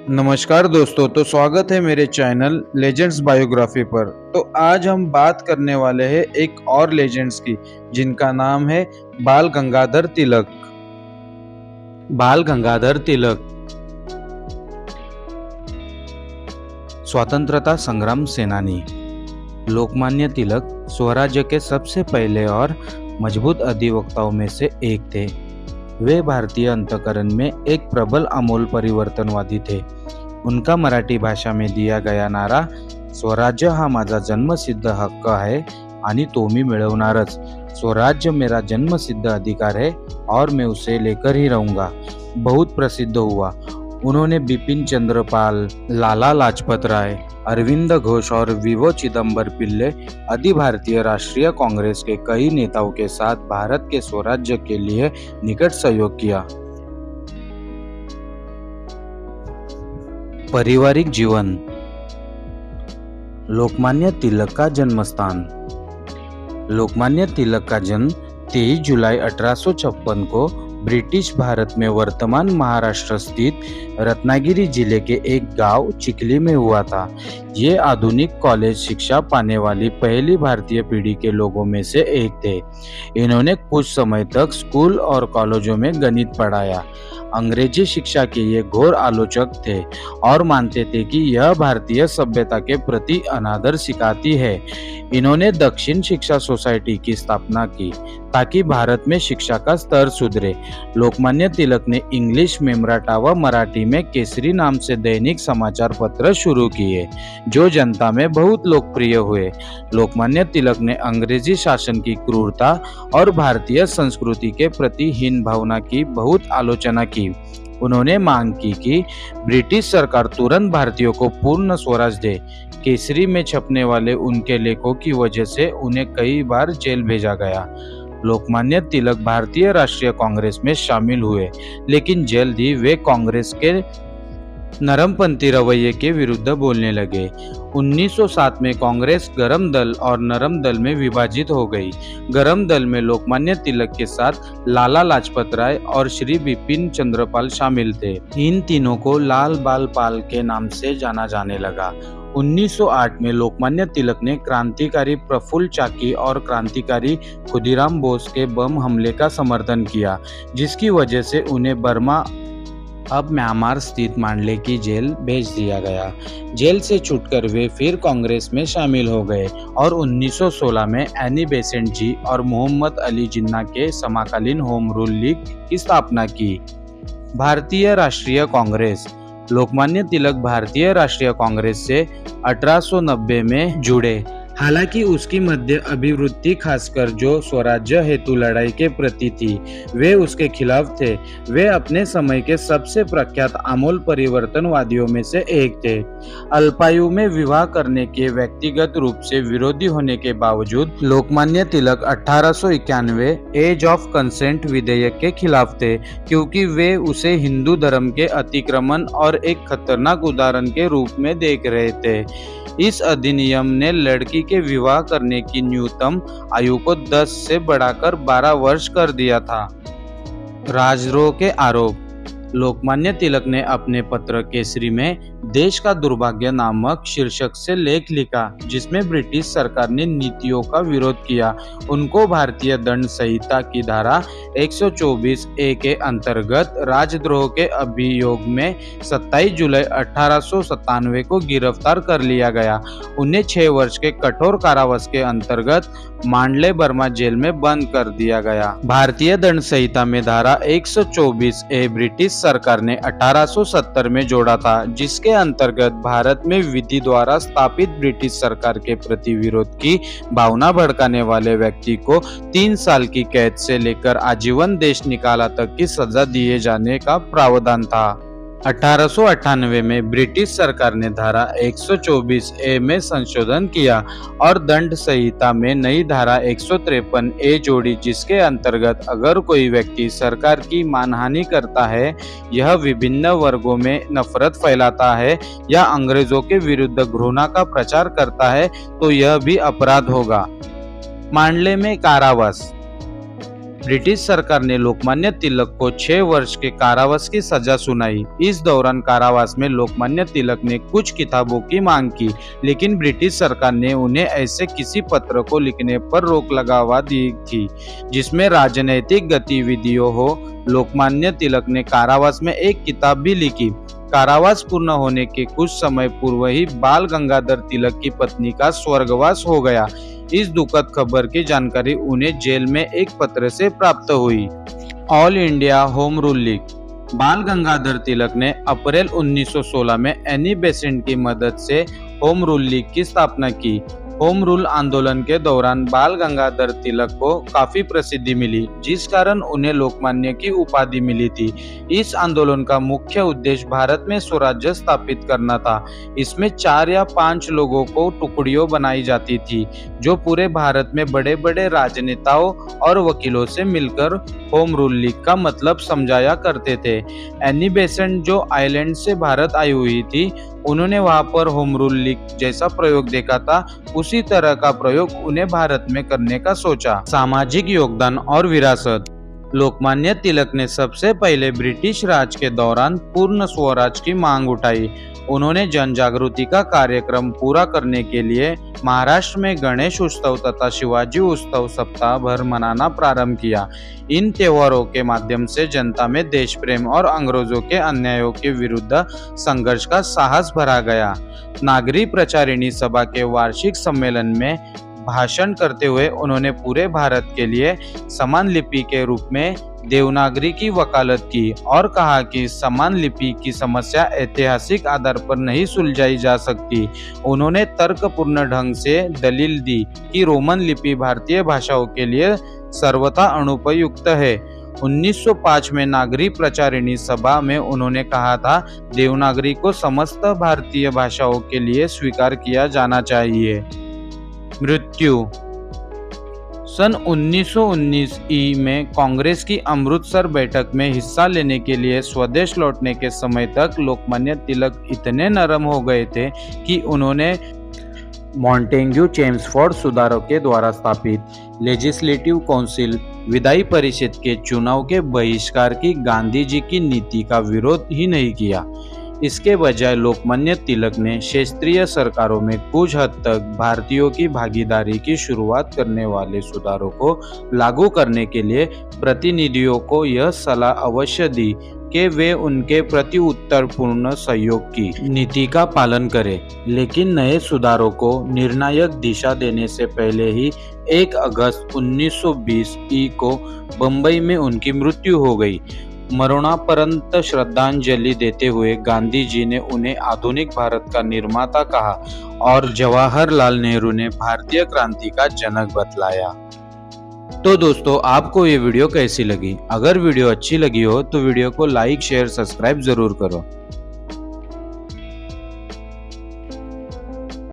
नमस्कार दोस्तों, तो स्वागत है मेरे चैनल लेजेंड्स बायोग्राफी पर। तो आज हम बात करने वाले हैं एक और लेजेंड्स की, जिनका नाम है बाल गंगाधर तिलक। बाल गंगाधर तिलक स्वतंत्रता संग्राम सेनानी। लोकमान्य तिलक स्वराज्य के सबसे पहले और मजबूत अधिवक्ताओं में से एक थे। वे भारतीय अंतःकरण में एक प्रबल आमूल परिवर्तनवादी थे। उनका मराठी भाषा में दिया गया नारा स्वराज्य हा माझा जन्मसिद्ध हक्क आहे आणि तो मी मिळवणारच, स्वराज्य मेरा जन्मसिद्ध अधिकार है और मैं उसे लेकर ही रहूंगा, बहुत प्रसिद्ध हुआ। उन्होंने बिपिन चंद्र पाल, लाला लाजपत राय, अरविंद घोष और विवो चिदम्बर पिल्ले आदि भारतीय राष्ट्रीय कांग्रेस के कई नेताओं के साथ भारत के स्वराज्य के लिए निकट सहयोग किया। पारिवारिक जीवन। लोकमान्य तिलक का जन्मस्थान। लोकमान्य तिलक का जन्म 23 जुलाई 1856 को ब्रिटिश भारत में वर्तमान महाराष्ट्र स्थित रत्नागिरी जिले के एक गांव चिखली में हुआ था। ये आधुनिक कॉलेज शिक्षा पाने वाली पहली भारतीय पीढ़ी के लोगों में से एक थे। इन्होंने कुछ समय तक स्कूल और कॉलेजों में गणित पढ़ाया। अंग्रेजी शिक्षा के ये घोर आलोचक थे और मानते थे कि यह भारतीय सभ्यता के प्रति अनादर सिखाती है। इन्होंने दक्षिण शिक्षा सोसाइटी की स्थापना की ताकि भारत में शिक्षा का स्तर सुधरे। लोकमान्य तिलक ने इंग्लिश में मराठा व मराठी में केसरी नाम से दैनिक समाचार पत्र शुरू किए, जो जनता में बहुत लोकप्रिय हुए। लोकमान्य तिलक ने अंग्रेजी शासन की क्रूरता और भारतीय संस्कृति के प्रति हीन भावना की बहुत आलोचना की। उन्होंने मांग की कि ब्रिटिश सरकार तुरंत भारतीयों को पूर्ण स्वराज दे। केसरी में छपने वाले उनके लेखों की वजह से उन्हें कई बार जेल भेजा गया। लोकमान्य तिलक भारतीय राष्ट्रीय कांग्रेस में शामिल हुए, लेकिन जल्द ही वे कांग्रेस के नरमपंथी रवैये के विरुद्ध बोलने लगे। 1907 में कांग्रेस गरम दल और नरम दल में विभाजित हो गई। गरम दल में लोकमान्य तिलक के साथ लाला लाजपत राय और श्री बिपिन चंद्र पाल शामिल थे। इन तीनों को लाल बाल पाल के नाम से जाना जाने लगा। 1908 में लोकमान्य तिलक ने क्रांतिकारी प्रफुल्ल चाकी और क्रांतिकारी खुदीराम बोस के बम हमले का समर्थन किया, जिसकी वजह से उन्हें बर्मा अब म्यांमार स्थित मांडले की जेल भेज दिया गया। जेल से छूटकर वे फिर कांग्रेस में शामिल हो गए और 1916 में एनी बेसेंट जी और मोहम्मद अली जिन्ना के समकालीन होम रूल लीग की स्थापना की। भारतीय राष्ट्रीय कांग्रेस। लोकमान्य तिलक भारतीय राष्ट्रीय कांग्रेस से 1890 में जुड़े। हालांकि उसकी मध्य अभिवृत्ति, खासकर जो स्वराज्य हेतु लड़ाई के प्रति थी, वे उसके खिलाफ थे। वे अपने समय के सबसे प्रख्यात आमूल परिवर्तनवादियों में से एक थे। अल्पायु में विवाह करने के व्यक्तिगत रूप से विरोधी होने के बावजूद Lokmanya Tilak 1891 as of consent विधेयक के खिलाफ थे, क्योंकि वे उसे हिंदू धर्म के अतिक्रमण और एक खतरनाक उदाहरण के रूप में देख रहे थे। इस अधिनियम ने लड़की के विवाह करने की न्यूनतम आयु को 10 से बढ़ाकर 12 वर्ष कर दिया था। राजद्रोह के आरोप। लोकमान्य तिलक ने अपने पत्र केसरी में देश का दुर्भाग्य नामक शीर्षक से लेख लिखा, जिसमें ब्रिटिश सरकार ने नीतियों का विरोध किया। उनको भारतीय दंड संहिता की धारा 124 ए के अंतर्गत राजद्रोह के अभियोग में 27 जुलाई 1897 को गिरफ्तार कर लिया गया। उन्हें 6 वर्ष के कठोर कारावास के अंतर्गत मांडले बर्मा जेल में बंद कर दिया गया। भारतीय दंड संहिता में धारा 124 ए ब्रिटिश सरकार ने 1870 में जोड़ा था, जिसके अंतर्गत भारत में विधि द्वारा स्थापित ब्रिटिश सरकार के प्रति विरोध की भावना भड़काने वाले व्यक्ति को 3 साल की कैद से लेकर आजीवन देश निकाला तक की सजा दिए जाने का प्रावधान था। 1898 में ब्रिटिश सरकार ने धारा 124 ए में संशोधन किया और दंड संहिता में नई धारा 153 ए जोड़ी, जिसके अंतर्गत अगर कोई व्यक्ति सरकार की मानहानि करता है, यह विभिन्न वर्गों में नफरत फैलाता है या अंग्रेजों के विरुद्ध घृणा का प्रचार करता है, तो यह भी अपराध होगा। मांडले में कारावास। ब्रिटिश सरकार ने लोकमान्य तिलक को 6 वर्ष के कारावास की सजा सुनाई। इस दौरान कारावास में लोकमान्य तिलक ने कुछ किताबों की मांग की, लेकिन ब्रिटिश सरकार ने उन्हें ऐसे किसी पत्र को लिखने पर रोक लगवा दी थी जिसमें राजनैतिक गतिविधियों हो। लोकमान्य तिलक ने कारावास में एक किताब भी लिखी। कारावास पूर्ण होने के कुछ समय पूर्व ही बाल गंगाधर तिलक की पत्नी का स्वर्गवास हो गया। इस दुखद खबर की जानकारी उन्हें जेल में एक पत्र से प्राप्त हुई। All India home rule league. बाल गंगाधर तिलक ने अप्रैल 1916 में एनी बेसेंट की मदद से होम रूल लीग की स्थापना की। होम रूल आंदोलन के दौरान बाल गंगाधर तिलक को काफी प्रसिद्धि मिली, जिस कारण उन्हें लोकमान्य की उपाधि मिली थी। इस आंदोलन का मुख्य उद्देश्य भारत में स्वराज्य स्थापित करना था। इसमें 4 या 5 लोगों को टुकड़ियों बनाई जाती थी, जो पूरे भारत में बड़े बड़े राजनेताओं और वकीलों से मिलकर होम रूल लीग का मतलब समझाया करते थे। एनी बेसेंट जो आयरलैंड से भारत आई हुई थी, उन्होंने वहां पर होम रूल लीग जैसा प्रयोग देखा था। उसी तरह का प्रयोग उन्हें भारत में करने का सोचा। सामाजिक योगदान और विरासत। लोकमान्य तिलक ने सबसे पहले ब्रिटिश राज के दौरान पूर्ण स्वराज की मांग उठाई। उन्होंने जन जागृति का कार्यक्रम पूरा करने के लिए महाराष्ट्र में गणेश उत्सव तथा शिवाजी उत्सव सप्ताह भर मनाना प्रारंभ किया। इन त्योहारों के माध्यम से जनता में देश प्रेम और अंग्रेजों के अन्यायों के विरुद्ध संघर्ष का साहस भरा गया। नागरी प्रचारिणी सभा के वार्षिक सम्मेलन में भाषण करते हुए उन्होंने पूरे भारत के लिए समान लिपि के रूप में देवनागरी की वकालत की और कहा कि समान लिपि की समस्या ऐतिहासिक आधार पर नहीं सुलझाई जा सकती। उन्होंने तर्कपूर्ण ढंग से दलील दी कि रोमन लिपि भारतीय भाषाओं के लिए सर्वथा अनुपयुक्त है। 1905 में नागरी प्रचारिणी सभा में उन्होंने कहा था, देवनागरी को समस्त भारतीय भाषाओं के लिए स्वीकार किया जाना चाहिए। मृत्यु। सन 1919 में कांग्रेस की अमृतसर बैठक में हिस्सा लेने के लिए स्वदेश लौटने के समय तक लोकमान्य तिलक इतने नरम हो गए थे कि उन्होंने मॉन्टेग्यू चेम्सफोर्ड सुधारों के द्वारा स्थापित लेजिस्लेटिव काउंसिल विधायी परिषद के चुनाव के बहिष्कार की गांधी जी की नीति का विरोध ही नहीं किया। इसके बजाय लोकमान्य तिलक ने क्षेत्रीय सरकारों में कुछ हद तक भारतीयों की भागीदारी की शुरुआत करने वाले सुधारों को लागू करने के लिए प्रतिनिधियों को यह सलाह अवश्य दी कि वे उनके प्रति उत्तरपूर्ण सहयोग की नीति का पालन करें। लेकिन नए सुधारों को निर्णायक दिशा देने से पहले ही 1 अगस्त 1920 को बंबई में उनकी मृत्यु हो गई। मरणोपरांत श्रद्धांजलि देते हुए गांधी जी ने उन्हें आधुनिक भारत का निर्माता कहा और जवाहरलाल नेहरू ने भारतीय क्रांति का जनक बतलाया। तो दोस्तों, आपको ये वीडियो कैसी लगी? अगर वीडियो अच्छी लगी हो तो वीडियो को लाइक, शेयर, सब्सक्राइब जरूर करो।